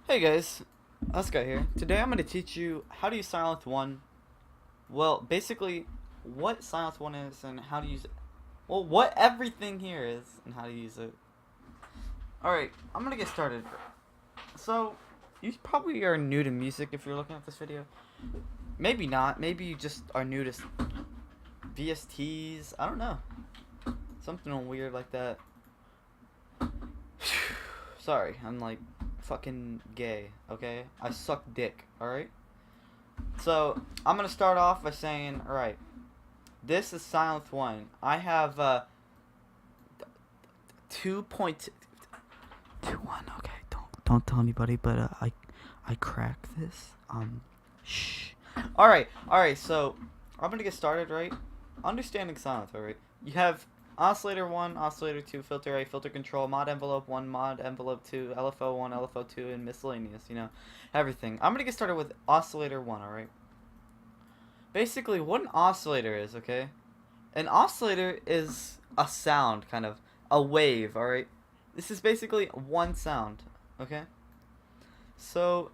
Hey guys, Oscar here. Today I'm going to teach you how to use Sylenth1. Well, basically, what Sylenth1 is and how to use it. Well, what everything here is and how to use it. Alright, I'm going to get started. So, you probably are new to music if you're looking at this video. Maybe not. Maybe you just are new to VSTs. I don't know. Something weird like that. Sorry, I'm like fucking gay, okay? I suck dick, alright? So, I'm gonna start off by saying, alright, this is Sylenth1. I have 2.21, okay, don't tell anybody, but I cracked this. Shh. Alright, so I'm gonna get started, right? Understanding Sylenth, alright? You have oscillator 1, oscillator 2, filter A, filter control, mod envelope 1, mod envelope 2, LFO 1, LFO 2, and miscellaneous, you know, everything. I'm going to get started with oscillator 1, alright? Basically, what an oscillator is, okay? An oscillator is a sound, kind of, a wave, alright? This is basically one sound, okay? So,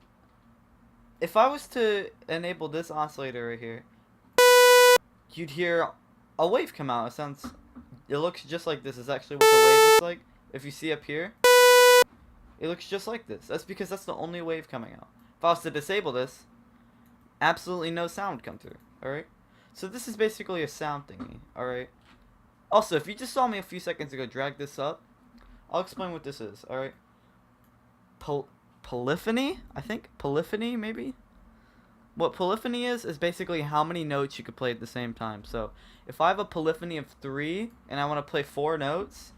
if I was to enable this oscillator right here, you'd hear a wave come out. It looks just like this. Is actually what the wave looks like. If you see up here, it looks just like this. That's because that's the only wave coming out. If I was to disable this, absolutely no sound would come through. Alright? So this is basically a sound thingy. Alright? Also, if you just saw me a few seconds ago drag this up, I'll explain what this is. Alright? Polyphony? I think? Polyphony, maybe? What polyphony is basically how many notes you could play at the same time. So, if I have a polyphony of 3 and I want to play 4 notes,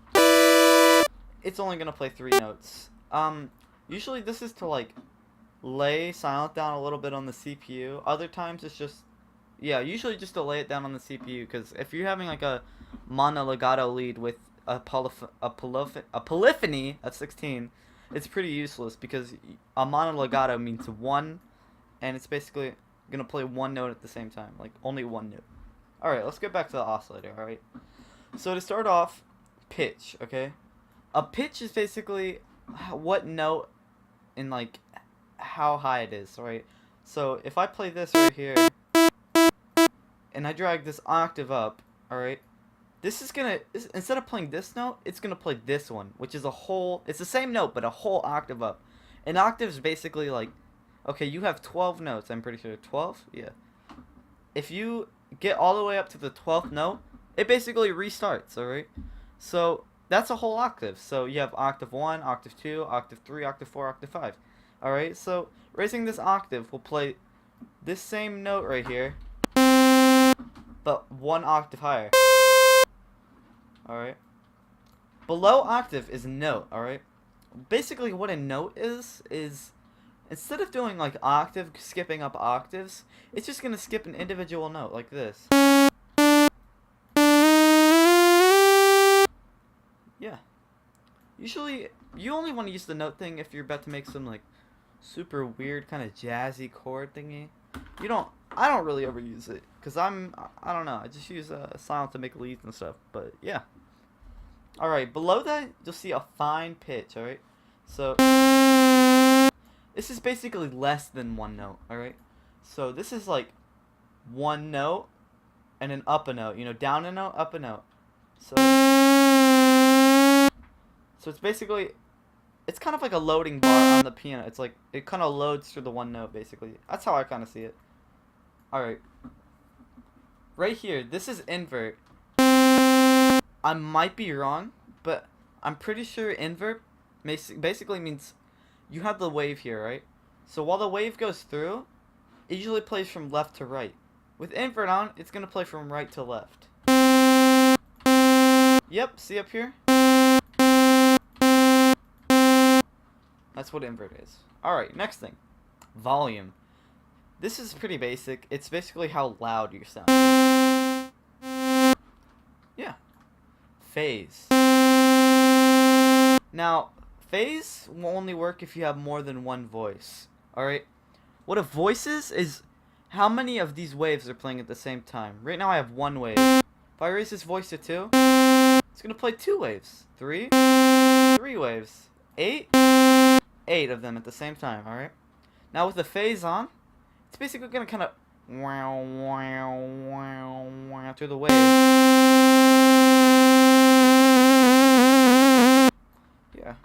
it's only going to play 3 notes. Usually this is to like lay Sylenth down a little bit on the CPU. Other times it's just, yeah, usually just to lay it down on the CPU, because if you're having like a mono-legato lead with a polyphony of 16, it's pretty useless because a mono-legato means 1, and it's basically gonna play one note at the same time, like only one note. Alright, let's get back to the oscillator, alright? So to start off, pitch, okay? A pitch is basically what note and like how high it is, right? So if I play this right here, and I drag this octave up, alright? This is gonna, instead of playing this note, it's gonna play this one, which is it's the same note, but a whole octave up. An octave is basically like, okay, you have 12 notes, I'm pretty sure. 12? Yeah. If you get all the way up to the 12th note, it basically restarts, alright? So, that's a whole octave. So, you have octave 1, octave 2, octave 3, octave 4, octave 5. Alright, so, raising this octave will play this same note right here, but one octave higher. Alright? Below octave is note, alright? Basically, what a note is instead of doing like octave, skipping up octaves, it's just gonna skip an individual note like this. Yeah. Usually, you only want to use the note thing if you're about to make some like super weird kind of jazzy chord thingy. I don't really ever use it because I don't know. I just use Sylenth to make leads and stuff. But yeah. All right. Below that, you'll see a fine pitch. All right. So this is basically less than one note, alright? So this is like one note and then up a note, you know, down a note, up a note. So it's basically, it's kind of like a loading bar on the piano. It's like, it kind of loads through the one note, basically. That's how I kind of see it. Alright. Right here, this is invert. I might be wrong, but I'm pretty sure invert basically means you have the wave here, right? So while the wave goes through, it usually plays from left to right. With invert on, it's going to play from right to left. Yep, see up here? That's what invert is. Alright, next thing. Volume. This is pretty basic. It's basically how loud your sound is. Yeah. Phase. Now, phase will only work if you have more than one voice. Alright? What a voice is how many of these waves are playing at the same time. Right now I have one wave. If I raise this voice to 2, it's going to play 2 waves. 3 waves. 8, 8 of them at the same time, alright? Now with the phase on, it's basically going to kind of wow, wow, wow, wow through the wave. Yeah.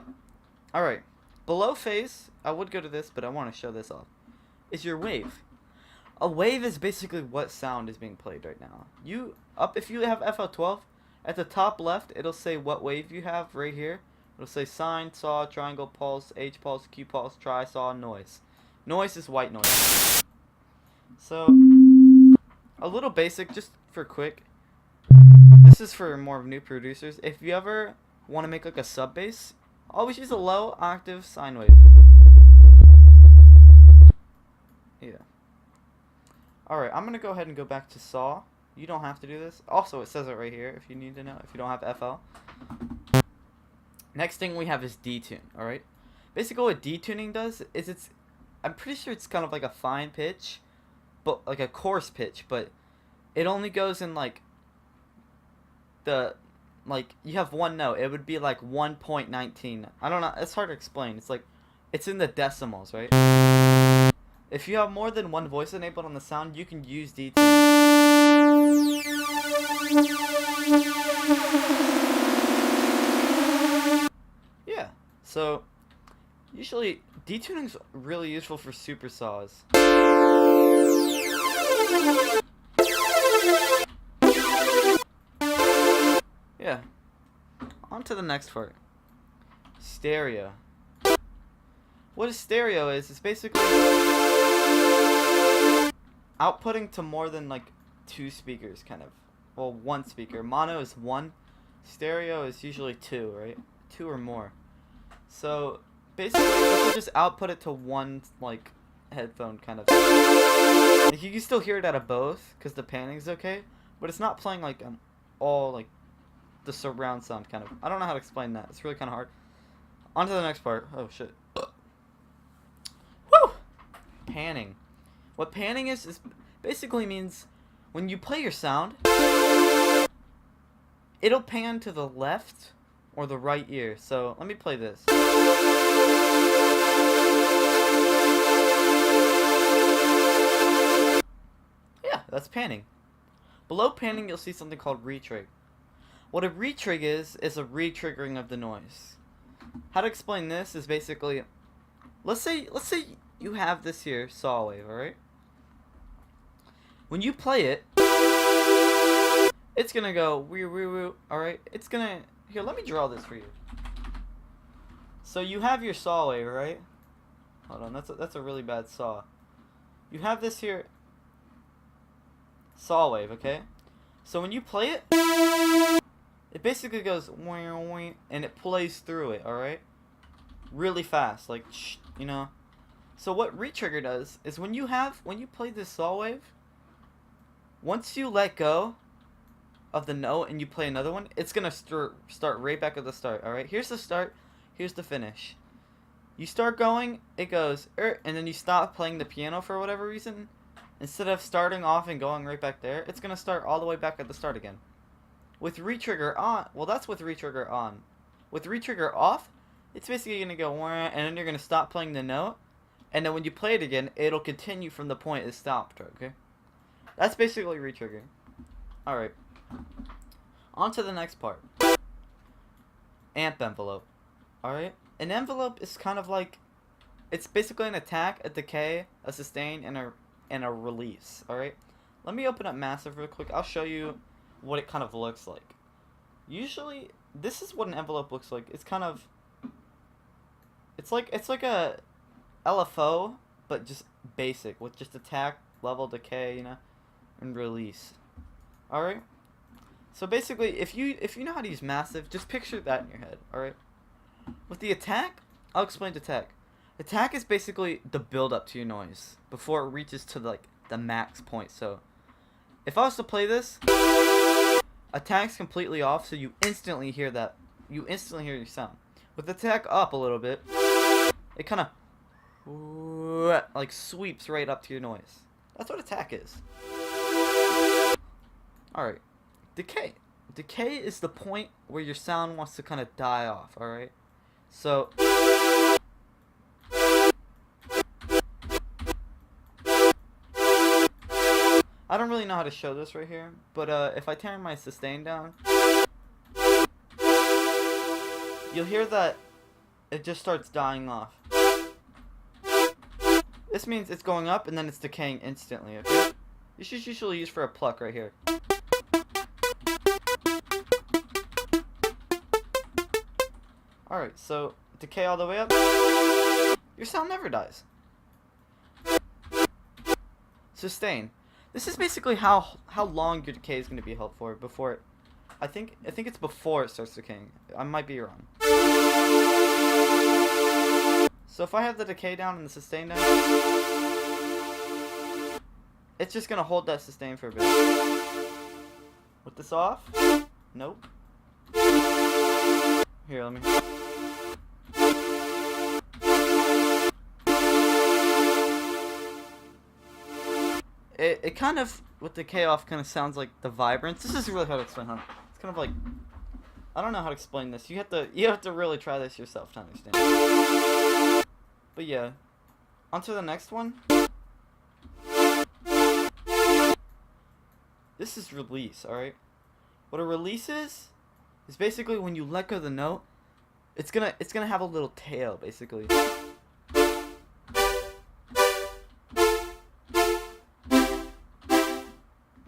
Alright. Below phase, I would go to this, but I want to show this off, is your wave. A wave is basically what sound is being played right now. If you have FL12, at the top left, it'll say what wave you have right here. It'll say sine, saw, triangle, pulse, H pulse, Q pulse, tri, saw, noise. Noise is white noise. So, a little basic, just for quick. This is for more new producers. If you ever want to make like a sub bass, always use a low octave sine wave. Yeah. Alright, I'm going to go ahead and go back to saw. You don't have to do this. Also, it says it right here if you need to know, if you don't have FL. Next thing we have is detune, alright? Basically what detuning does is I'm pretty sure it's kind of like a fine pitch, but like a coarse pitch, but it only goes in like you have one note. It would be like 1.19. I don't know, it's hard to explain. It's like, it's in the decimals, right? If you have more than one voice enabled on the sound, you can use detune. Yeah, so usually detuning's really useful for super saws. Yeah. On to the next part. Stereo. What a stereo is basically outputting to more than like 2 speakers, kind of. Well, 1 speaker. Mono is 1. Stereo is usually 2, right? 2 or more. So basically, you can just output it to 1 like headphone kind of thing. You can still hear it out of both because the panning's okay, but it's not playing like all like the surround sound kind of. I don't know how to explain that. It's really kind of hard. On to the next part. Oh shit. Woo! Panning. What panning is basically means when you play your sound, it'll pan to the left or the right ear. So let me play this. Yeah, that's panning. Below panning, you'll see something called retrig. What a retrig is a retriggering of the noise. How to explain this is basically, let's say you have this here saw wave, alright? When you play it, it's gonna go woo woo woo, alright? It's gonna, here, let me draw this for you. So you have your saw wave, right? Hold on, that's a really bad saw. You have this here saw wave, okay? So when you play it, it basically goes and it plays through it, alright? Really fast, like, you know? So what retrigger does is when you play this saw wave, once you let go of the note and you play another one, it's gonna start right back at the start, alright? Here's the start, here's the finish. You start going, it goes, and then you stop playing the piano for whatever reason. Instead of starting off and going right back there, it's gonna start all the way back at the start again. With retrigger on, well, that's with retrigger on. With retrigger off, it's basically gonna go, and then you're gonna stop playing the note, and then when you play it again, it'll continue from the point it stopped, okay? That's basically retrigger. Alright. On to the next part. Amp envelope. Alright? An envelope is kind of like, it's basically an attack, a decay, a sustain, and a release, alright? Let me open up Massive real quick. I'll show you what it kind of looks like. Usually, this is what an envelope looks like. It's kind of, it's like a LFO, but just basic, with just attack, level, decay, you know, and release. Alright? So basically, if you know how to use Massive, just picture that in your head, alright? With the attack, I'll explain attack. Attack is basically the build up to your noise before it reaches to like the max point. So if I was to play this, attack's completely off, so you instantly hear that. You instantly hear your sound. With attack up a little bit, it kind of like sweeps right up to your noise. That's what attack is. Alright. Decay. Decay is the point where your sound wants to kind of die off, alright? So I don't really know how to show this right here, but if I turn my sustain down, you'll hear that it just starts dying off. This means it's going up and then it's decaying instantly, okay? This is usually used for a pluck right here. Alright, so decay all the way up. Your sound never dies. Sustain. This is basically how long your decay is going to be held for before it, I think it's before it starts decaying. I might be wrong. So if I have the decay down and the sustain down, it's just going to hold that sustain for a bit. With this off? Nope. Here, let me... It kind of, with the decay off, kind of sounds like the vibrance. This is really hard to explain, huh? It's kind of like, I don't know how to explain this. You have to really try this yourself to understand. But yeah, on to the next one. This is release, alright? What a release is basically when you let go of the note, it's gonna have a little tail, basically.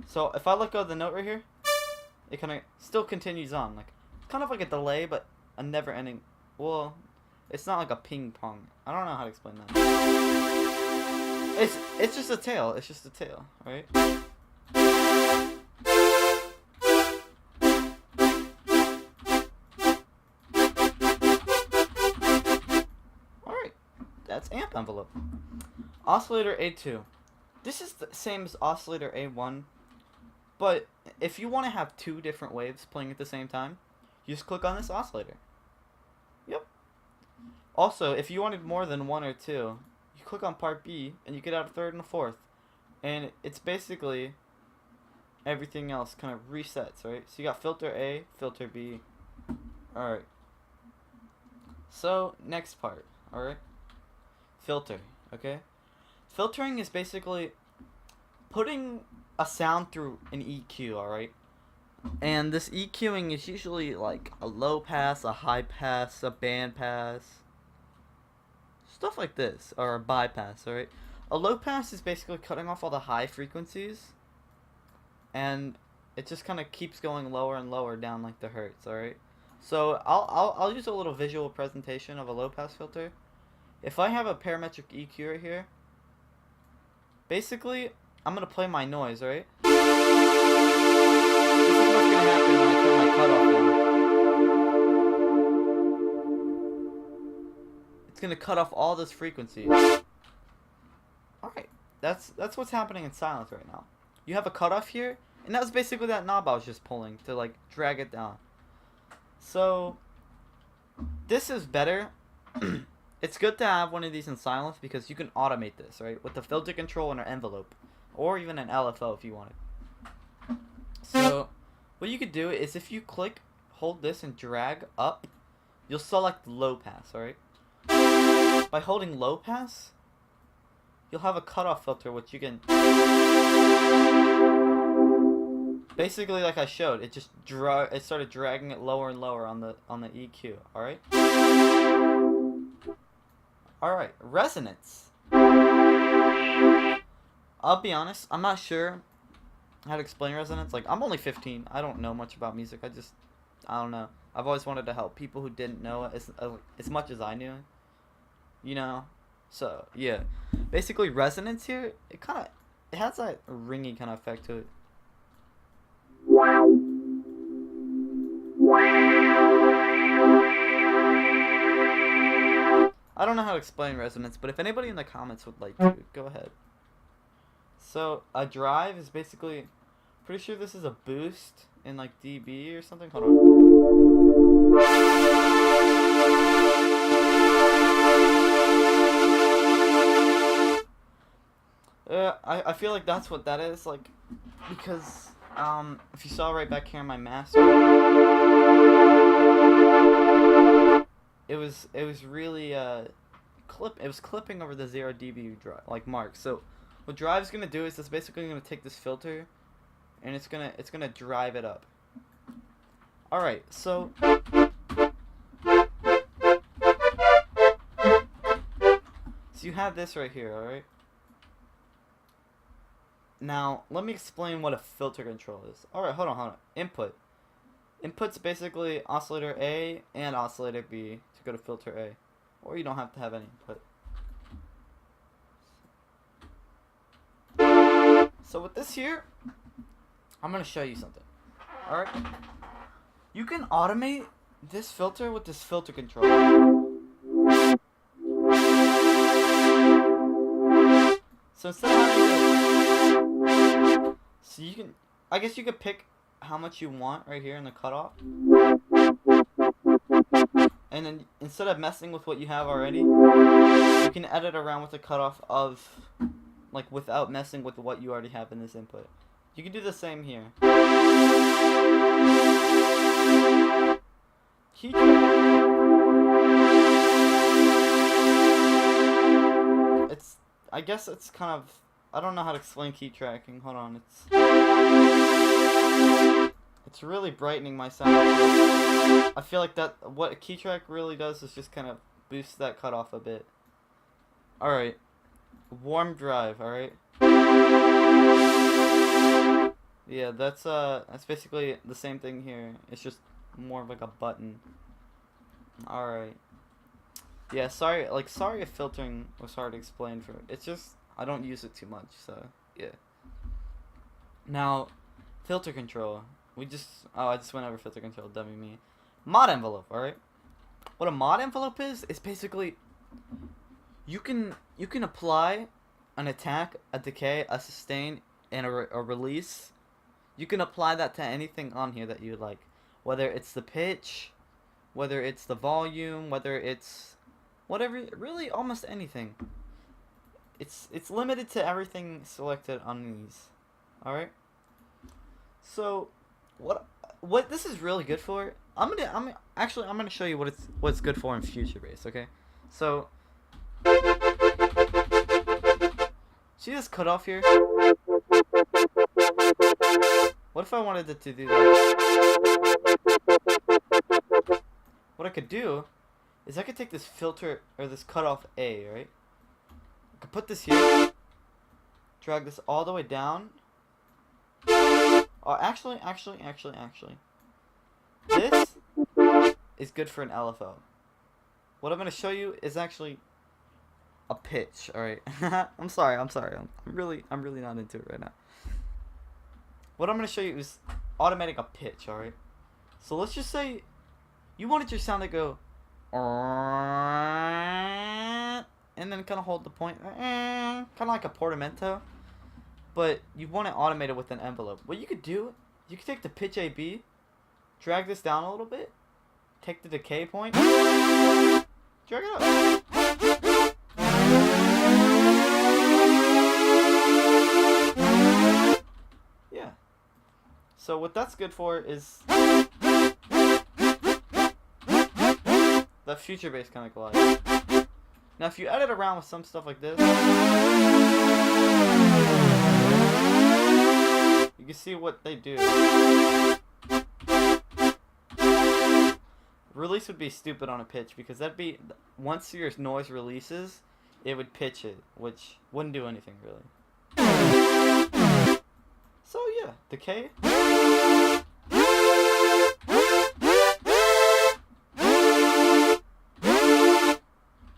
So if I let go of the note right here, it kind of still continues on, like kind of like a delay, but a never-ending. Well, it's not like a ping pong. I don't know how to explain that. It's just a tail. It's just a tail, right? All right, that's amp envelope. Oscillator A2. This is the same as oscillator A1. But if you want to have two different waves playing at the same time, you just click on this oscillator. Yep. Also, if you wanted more than one or two, you click on part B and you get out a third and a fourth. And it's basically everything else kind of resets, right? So you got filter A, filter B. Alright. So, next part, alright? Filter, okay? Filtering is basically putting a sound through an EQ, alright? And this EQing is usually like a low pass, a high pass, a band pass, stuff like this, or a bypass, alright? A low pass is basically cutting off all the high frequencies, and it just kind of keeps going lower and lower down like the hertz, alright? So I'll use a little visual presentation of a low pass filter. If I have a parametric EQ right here, basically I'm gonna play my noise, right? This is what's gonna happen when I turn my cutoff down. It's gonna cut off all this frequency. Alright, that's what's happening in Sylenth right now. You have a cutoff here, and that was basically that knob I was just pulling to like drag it down. So this is better. It's good to have one of these in Sylenth because you can automate this, right? With the filter control and an envelope. Or even an LFO if you wanted. So, what you could do is if you click, hold this and drag up, you'll select low pass, alright? By holding low pass, you'll have a cutoff filter which you can... Basically, like I showed, it just it started dragging it lower and lower on the EQ, alright? Alright, resonance. I'll be honest, I'm not sure how to explain resonance. Like, I'm only 15. I don't know much about music. I don't know. I've always wanted to help people who didn't know it as much as I knew. You know? So, yeah. Basically, resonance here, it has that ringy kind of effect to it. I don't know how to explain resonance, but if anybody in the comments would like to, go ahead. So, a drive is basically, pretty sure this is a boost in like dB or something. Hold on. I feel like that's what that is, like, because, if you saw right back here in my master, it was really, it was clipping over the 0 dB drive, like mark. So, What drive's gonna do is it's basically gonna take this filter, and it's gonna drive it up. All right, so you have this right here. All right. Now let me explain what a filter control is. All right, hold on. Input. Input's basically oscillator A and oscillator B to go to filter A, or you don't have to have any input. So with this here, I'm gonna show you something. All right. You can automate this filter with this filter controller. So instead of having to, so you can, I guess you could pick how much you want right here in the cutoff. And then instead of messing with what you have already, you can edit around with the cutoff of, like, without messing with what you already have in this input. You can do the same here. I guess it's kind of, I don't know how to explain key tracking. Hold on, it's really brightening my sound. I feel like that what a key track really does is just kind of boost that cutoff a bit. All right, warm drive. All right. Yeah, that's basically the same thing here. It's just more of like a button. All right. Yeah, sorry if filtering was hard to explain it's just I don't use it too much, so yeah. Now, filter control. I just went over filter control, dummy me. Mod envelope, alright? What a mod envelope is basically you can apply an attack, a decay, a sustain, and a release. You can apply that to anything on here that you like. Whether it's the pitch, whether it's the volume, whether it's whatever, really almost anything. It's limited to everything selected on these. All right. So, what this is really good for? I'm gonna show you what it's good for in Future Base. Okay. So, see this cutoff here? What if I wanted it to do that? What I could do is I could take this filter or this cutoff A, right? I could put this here, drag this all the way down. Oh, actually, this is good for an LFO. What I'm gonna show you is actually a pitch. All right. I'm sorry. I'm really not into it right now. What I'm gonna show you is automating a pitch. All right. So let's just say you wanted your sound to go, and then kind of hold the point, kind of like a portamento, but you want it automated with an envelope. What you could do, you could take the pitch AB, drag this down a little bit, take the decay point, drag it up. Yeah. So what that's good for is the future base kind of glide. Now if you edit around with some stuff like this, you can see what they do. Release would be stupid on a pitch because that'd be, once your noise releases, it would pitch it, which wouldn't do anything really. So yeah, decay.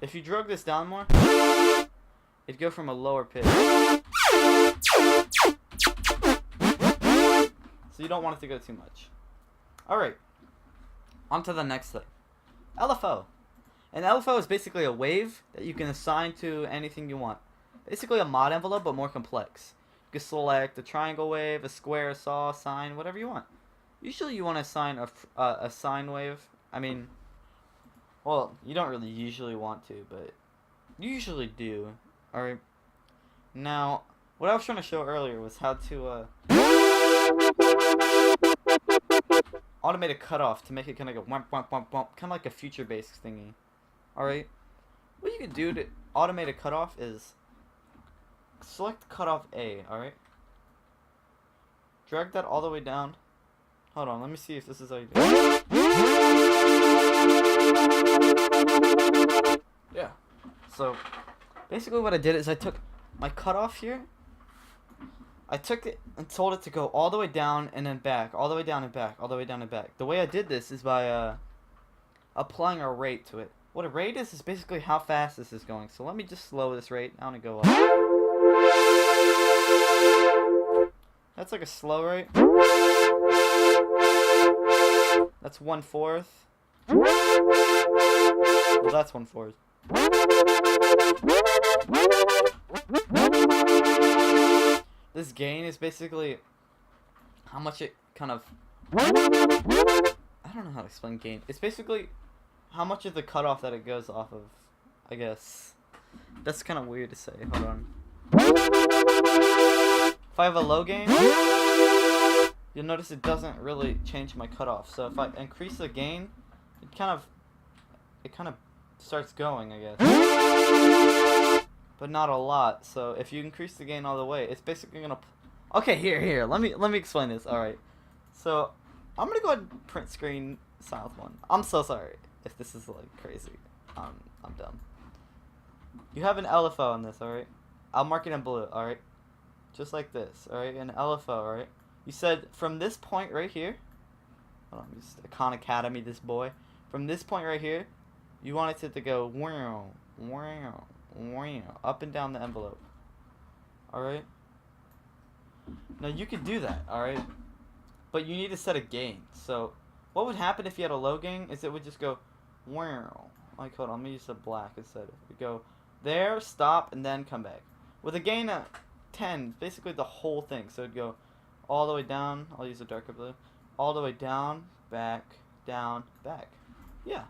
If you drug this down more, it'd go from a lower pitch. So you don't want it to go too much. Alright, on to the next thing. LFO. An LFO is basically a wave that you can assign to anything you want. Basically a mod envelope, but more complex. You can select a triangle wave, a square, a saw, sine, whatever you want. Usually you want to assign a sine wave. I mean, well, you don't really usually want to, but you usually do. Alright. Now, what I was trying to show earlier was how to automate a cutoff to make it kind of go wump, wump, wump, wump, kind of like a future based thingy. Alright. What you can do to automate a cutoff is select cutoff A, alright? Drag that all the way down. Hold on, let me see if this is how you do it. Yeah. So, basically what I did is I took my cutoff here. I took it and told it to go all the way down and then back. All the way down and back. All the way down and back. The way I did this is by applying a rate to it. What a rate is basically how fast this is going. So let me just slow this rate down and go up. That's like a slow rate. That's 1/4. Well, that's 1/4. This gain is basically how much it kind of... I don't know how to explain gain. It's basically how much of the cutoff that it goes off of, I guess. That's kind of weird to say. Hold on. If I have a low gain, you'll notice it doesn't really change my cutoff. So if I increase the gain, it kind of starts going, I guess. But not a lot. So if you increase the gain all the way, it's basically gonna... Okay, here. Let me explain this. All right. So I'm gonna go ahead and print screen Sylenth1. I'm so sorry if this is like crazy. I'm dumb. You have an LFO on this, all right? I'll mark it in blue, all right? Just like this, all right? An LFO, all right? You said from this point right here. Hold on, just Khan Academy, this boy. From this point right here, you want it to go wow, wow, wow, up and down the envelope. All right? Now you could do that, all right? But you need to set a gain. So what would happen if you had a low gain is it would just go wow. Like, hold on, let me use the black instead. It would go there, stop, and then come back. With a gain of 10, basically the whole thing. So it'd go all the way down. I'll use a darker blue. All the way down, back, back. Yeah.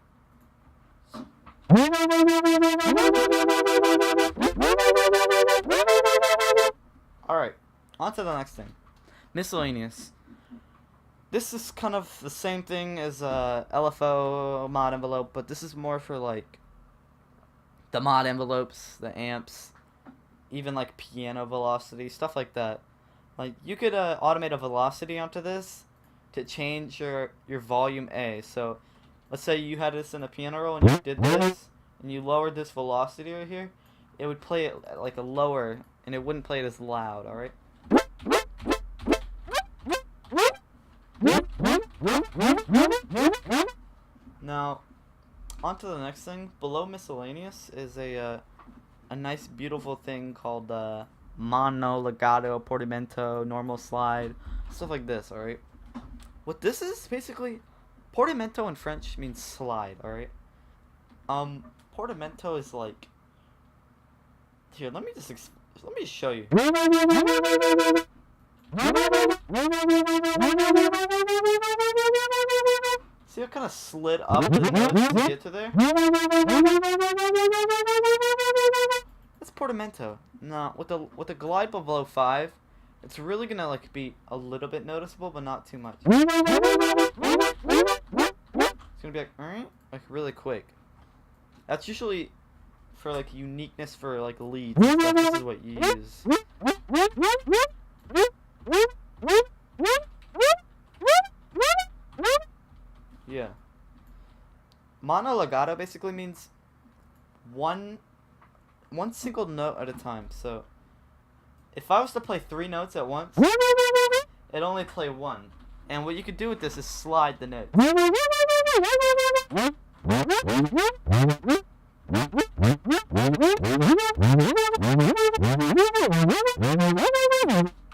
Alright, on to the next thing. Miscellaneous. This is kind of the same thing as LFO mod envelope, but this is more for like the mod envelopes, the amps, even like piano velocity, stuff like that. Like you could automate a velocity onto this to change your volume A. So let's say you had this in a piano roll and you did this and you lowered this velocity right here, it would play it at like a lower and it wouldn't play it as loud, alright? Now, on to the next thing. Below miscellaneous is a nice beautiful thing called mono, legato, portamento, normal slide, stuff like this, alright? What this is, basically, portamento in French means slide, alright? Portamento is like... Here, let me just show you. See how it kind of slid up the notes to get to there? That's portamento. Now, with the glide below 5, it's really gonna like be a little bit noticeable, but not too much. It's gonna be like really quick. That's usually for like uniqueness for like leads and stuff. This is what you use. Yeah. Mono legato basically means one single note at a time. So if I was to play 3 notes at once, it'd only play 1. And what you could do with this is slide the notes.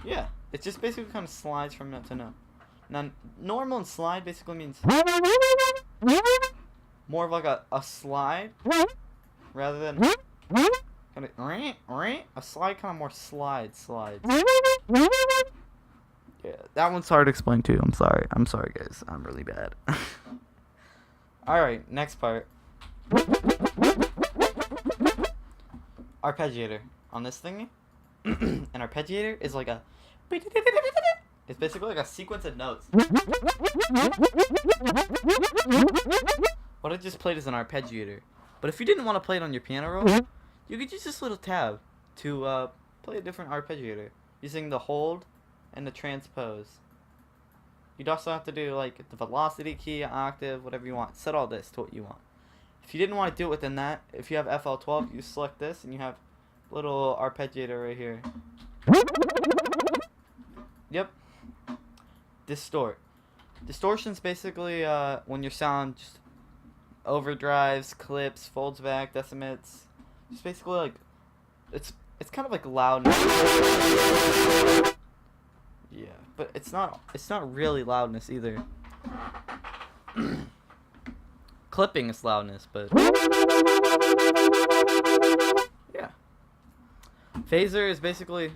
Yeah, it just basically kind of slides from note to note. Now, normal and slide basically means more of like a slide rather than kind of a slide, kind of more slides. Yeah, that one's hard to explain too. I'm sorry guys. I'm really bad. Alright, next part. Arpeggiator. On this thingy, an arpeggiator is like a... It's basically like a sequence of notes. What I just played is an arpeggiator. But if you didn't want to play it on your piano roll, you could use this little tab to play a different arpeggiator using the hold and the transpose. You'd also have to do like the velocity key, octave, whatever you want. Set all this to what you want. If you didn't want to do it within that, if you have FL12, you select this and you have a little arpeggiator right here. Yep. Distort. Distortion's basically when your sound just overdrives, clips, folds back, decimates. It's basically like it's kind of like loudness. Yeah, but it's not really loudness either. Clipping is loudness, but yeah. Phaser is basically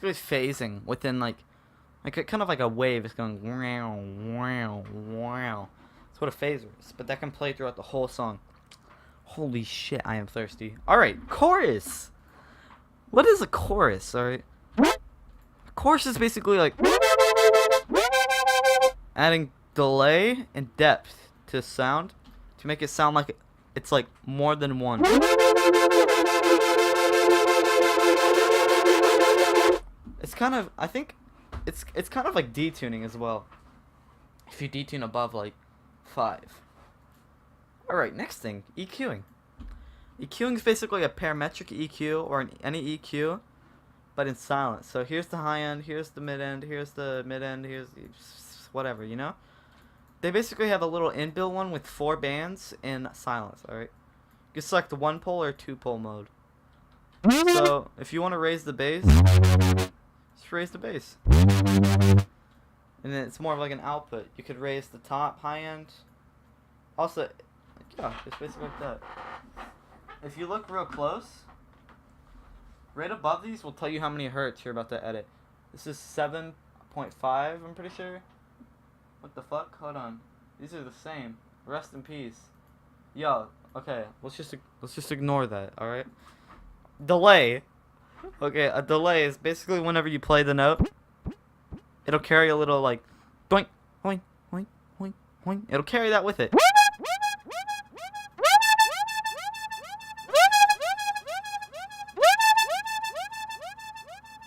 phasing within like kind of like a wave. It's going wow wow wow. That's what a phaser is, but that can play throughout the whole song. Holy shit, I am thirsty. All right, chorus. What is a chorus? All right, a chorus is basically like adding delay and depth to sound to make it sound like it's like more than one. It's kind of, I think it's kind of like detuning as well. If you detune above like 5. Alright, next thing, EQing. EQing is basically a parametric EQ or any EQ, but in silence. So here's the high end, here's the mid end, here's the mid end, here's whatever, you know? They basically have a little inbuilt one with 4 bands in silence, alright? You can select the 1-pole or 2-pole mode. So if you want to raise the bass, just raise the bass. And then it's more of like an output. You could raise the top, high end. Also, yeah, it's basically like that. If you look real close, right above these will tell you how many hertz you're about to edit. This is 7.5, I'm pretty sure. What the fuck? Hold on. These are the same. Rest in peace. Yo, okay, let's just ignore that, alright? Delay. Okay, a delay is basically whenever you play the note, it'll carry a little like doink, hoink, hoink, hoink, hoink. It'll carry that with it.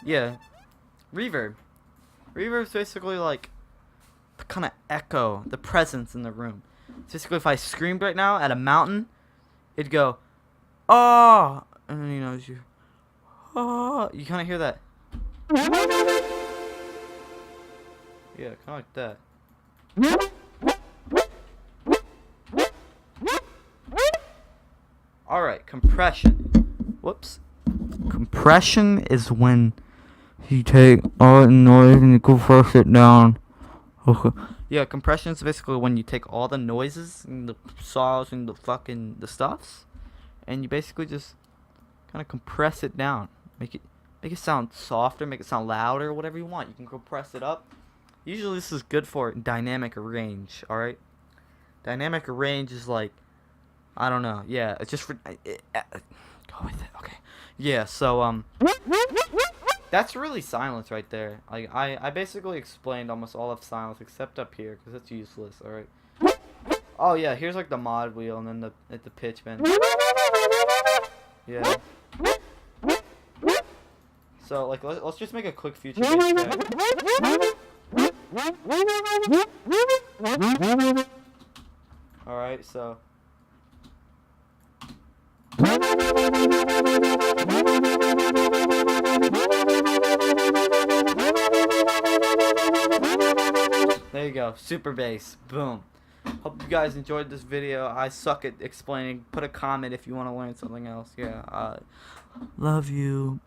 Yeah. Reverb. Reverb is basically like the kind of echo, the presence in the room. It's basically if I screamed right now at a mountain, it'd go, oh, and then, you know, as you, oh, you kind of hear that. Yeah, kind of like that. Alright, compression. Whoops. Compression is when you take all the noise and you compress it down. Okay. Yeah, compression is basically when you take all the noises and the saws and the stuffs, and you basically just kind of compress it down. Make it sound softer, make it sound louder, whatever you want. You can compress it up. Usually this is good for dynamic range, alright? Dynamic range is like, I don't know, yeah, it's just for, go with it, okay. Yeah, so, that's really silence right there. Like, I basically explained almost all of silence except up here, because it's useless, alright? Oh yeah, here's like the mod wheel and then the pitch bend. Yeah. So, like, let's just make a quick future bass track. Alright, so. There you go, super bass, boom. Hope you guys enjoyed this video. I suck at explaining. Put a comment if you want to learn something else. Yeah, love you.